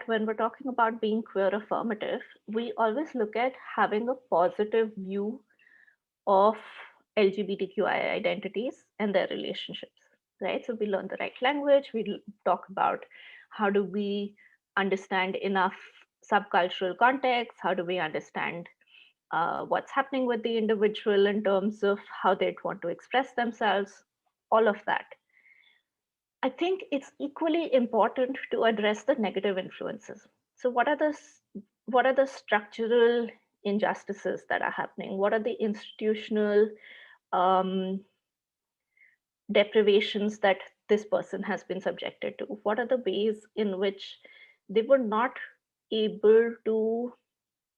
when we're talking about being queer affirmative, we always look at having a positive view of LGBTQI identities and their relationships, right? So we learn the right language, we talk about how do we understand enough subcultural context, how do we understand what's happening with the individual in terms of how they'd want to express themselves, all of that. I think it's equally important to address the negative influences. So what are the structural injustices that are happening? What are the institutional um, deprivations that this person has been subjected to? What are the ways in which they were not able to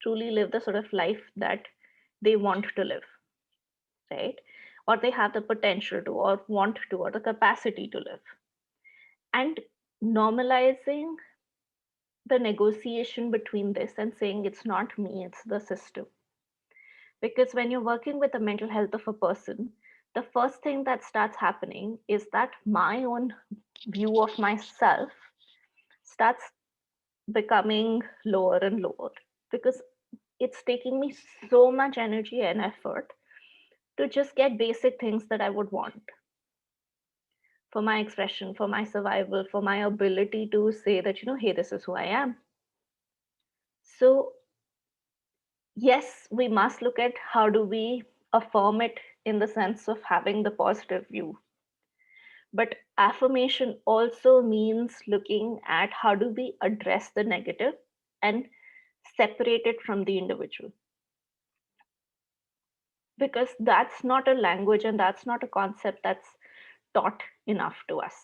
truly live the sort of life that they want to live, right? Or they have the potential to, or want to, or the capacity to live. And normalizing the negotiation between this and saying it's not me, it's the system. Because when you're working with the mental health of a person, the first thing that starts happening is that my own view of myself starts becoming lower and lower, because it's taking me so much energy and effort to just get basic things that I would want for my expression, for my survival, for my ability to say that, hey, this is who I am. So yes, we must look at how do we affirm it in the sense of having the positive view. But affirmation also means looking at how do we address the negative and separate it from the individual. Because that's not a language and that's not a concept that's taught enough to us.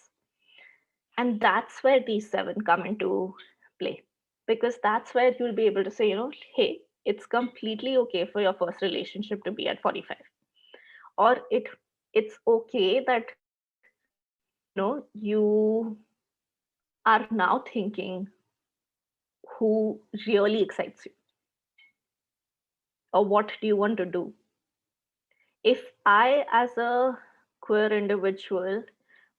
And that's where these seven come into play. Because that's where you'll be able to say, hey, it's completely okay for your first relationship to be at 45. Or it's okay that you are now thinking who really excites you, or what do you want to do. If I, as a queer individual,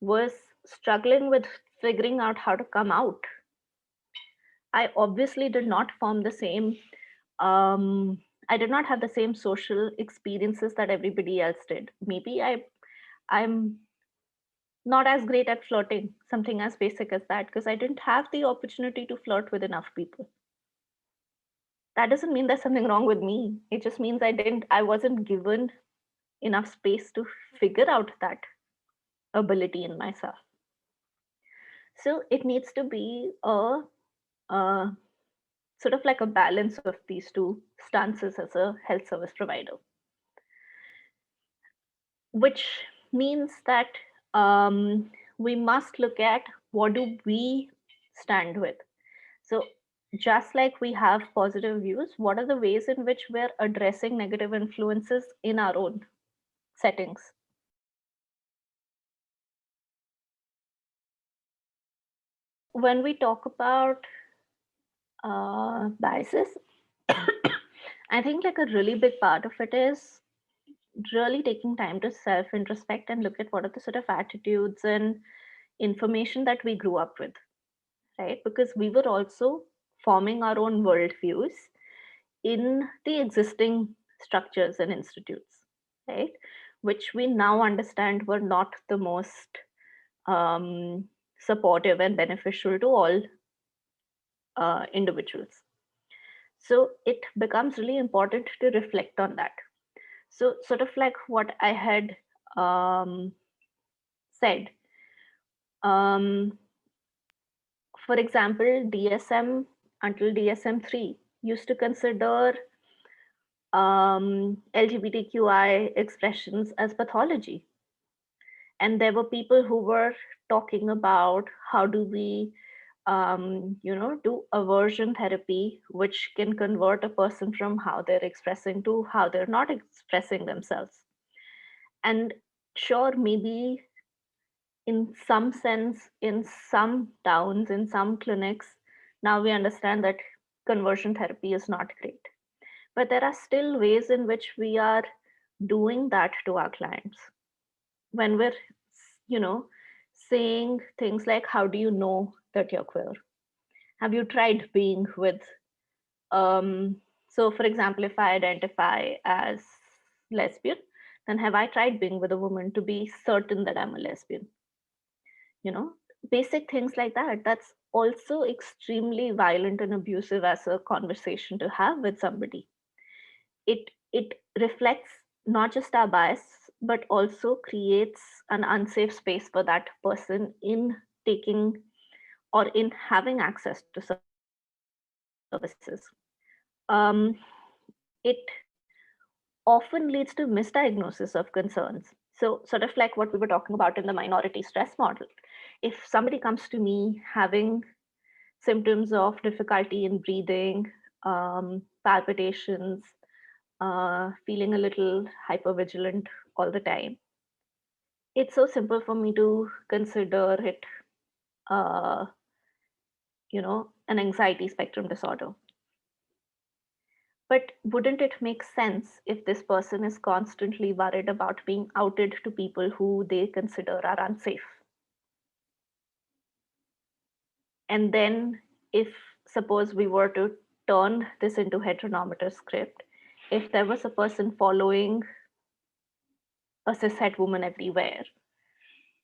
was struggling with figuring out how to come out, I obviously did not form the same I did not have the same social experiences that everybody else did. Maybe I'm not as great at flirting, something as basic as that, because I didn't have the opportunity to flirt with enough people. That doesn't mean there's something wrong with me. It just means I wasn't given enough space to figure out that ability in myself. So it needs to be a sort of like a balance of these two stances as a health service provider, which means that we must look at what do we stand with. So just like we have positive views, what are the ways in which we're addressing negative influences in our own settings? When we talk about biases, I think like a really big part of it is really taking time to self introspect and look at what are the sort of attitudes and information that we grew up with, right? Because we were also forming our own worldviews in the existing structures and institutes, right? Which we now understand were not the most um, supportive and beneficial to all individuals. So it becomes really important to reflect on that. So, sort of like what I had said, um, for example, DSM until DSM 3 used to consider LGBTQI expressions as pathology. And there were people who were talking about how do we do aversion therapy, which can convert a person from how they're expressing to how they're not expressing themselves. And sure, maybe in some sense, in some towns, in some clinics, now we understand that conversion therapy is not great. But there are still ways in which we are doing that to our clients. When we're, you know, saying things like, how do you know that you're queer? Have you tried being with, so for example, if I identify as lesbian, then have I tried being with a woman to be certain that I'm a lesbian? You know, basic things like that. That's also extremely violent and abusive as a conversation to have with somebody. It reflects not just our bias, but also creates an unsafe space for that person in taking or in having access to services. um, it often leads to misdiagnosis of concerns. So, sort of like what we were talking about in the minority stress model. If somebody comes to me having symptoms of difficulty in breathing, palpitations, feeling a little hypervigilant all the time, it's so simple for me to consider it, uh, an anxiety spectrum disorder. But wouldn't it make sense if this person is constantly worried about being outed to people who they consider are unsafe? And then, if suppose we were to turn this into heteronormative script, if there was a person following a cishet woman everywhere,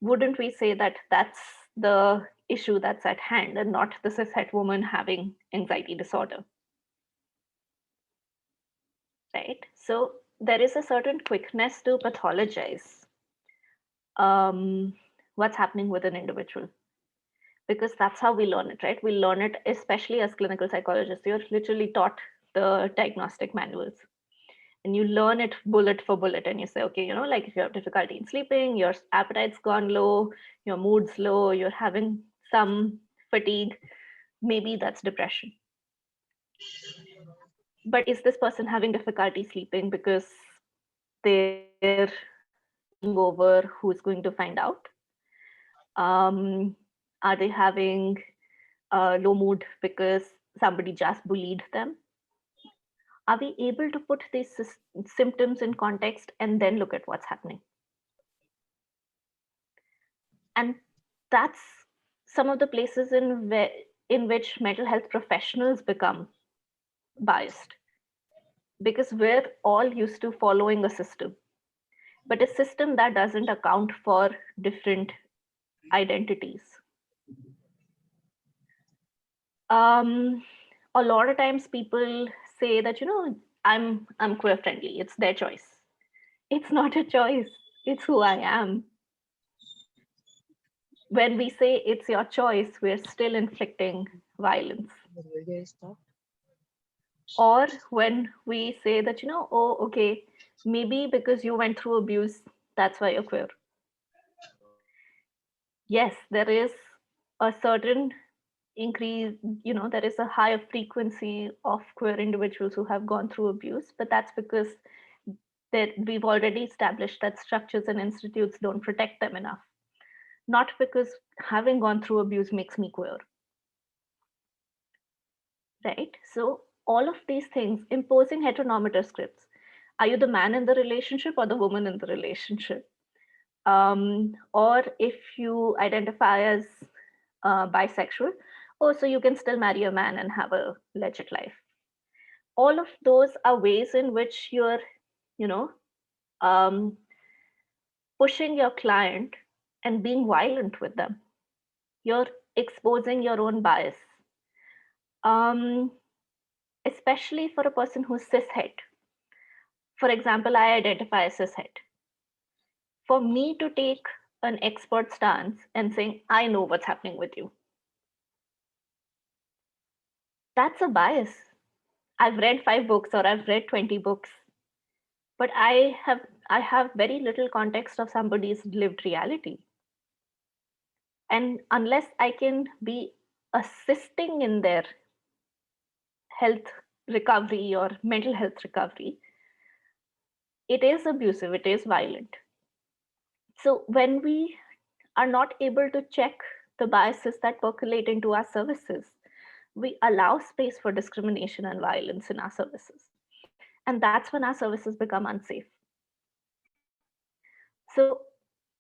wouldn't we say that that's the issue that's at hand and not the cishet woman having anxiety disorder? Right? So there is a certain quickness to pathologize um, what's happening with an individual, because that's how we learn it, right? We learn it, especially as clinical psychologists. You're literally taught the diagnostic manuals and you learn it bullet for bullet, and you say, okay, like if you have difficulty in sleeping, your appetite's gone low, your mood's low, you're having some fatigue, maybe that's depression. But is this person having difficulty sleeping because they're worrying over who's going to find out? um, are they having low mood because somebody just bullied them? Are we able to put these symptoms in context and then look at what's happening? And that's some of the places in which mental health professionals become biased, because we're all used to following a system, but a system that doesn't account for different identities. um, a lot of times people say that, I'm queer friendly, it's their choice. It's not a choice, it's who I am. When we say it's your choice, we're still inflicting violence. Or when we say that, oh, okay, maybe because you went through abuse, that's why you're queer. Yes, there is a certain increase, there is a higher frequency of queer individuals who have gone through abuse, but that's because that we've already established that structures and institutes don't protect them enough, not because having gone through abuse makes me queer. Right? So all of these things, imposing heteronormative scripts. Are you the man in the relationship or the woman in the relationship? Or if you identify as bisexual, oh, so you can still marry a man and have a legit life. All of those are ways in which you're, you know, um, pushing your client and being violent with them. You're exposing your own bias, um, especially for a person who's cishet. For example, I identify as cishet. For me to take an expert stance and saying, I know what's happening with you, that's a bias. I've read 5 books or I've read 20 books, but I have very little context of somebody's lived reality. And unless I can be assisting in their health recovery or mental health recovery, it is abusive, it is violent. So when we are not able to check the biases that percolate into our services, we allow space for discrimination and violence in our services. And that's when our services become unsafe. So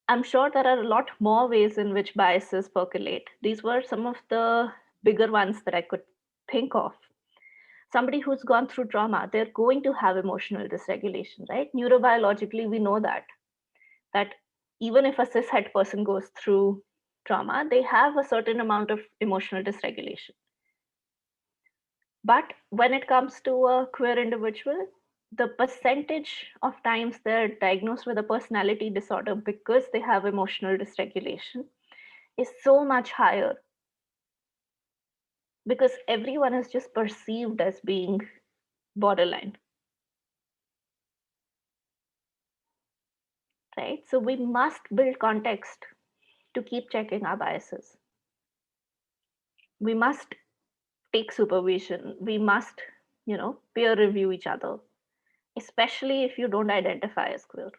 I'm sure there are a lot more ways in which biases percolate. These were some of the bigger ones that I could think of. Somebody who's gone through trauma, they're going to have emotional dysregulation, right? Neurobiologically, we know that even if a cishet person goes through trauma, they have a certain amount of emotional dysregulation. But when it comes to a queer individual, the percentage of times they're diagnosed with a personality disorder because they have emotional dysregulation is so much higher, because everyone is just perceived as being borderline, right? So we must build context to keep checking our biases. We must take supervision. We must, peer review each other, especially if you don't identify as queer.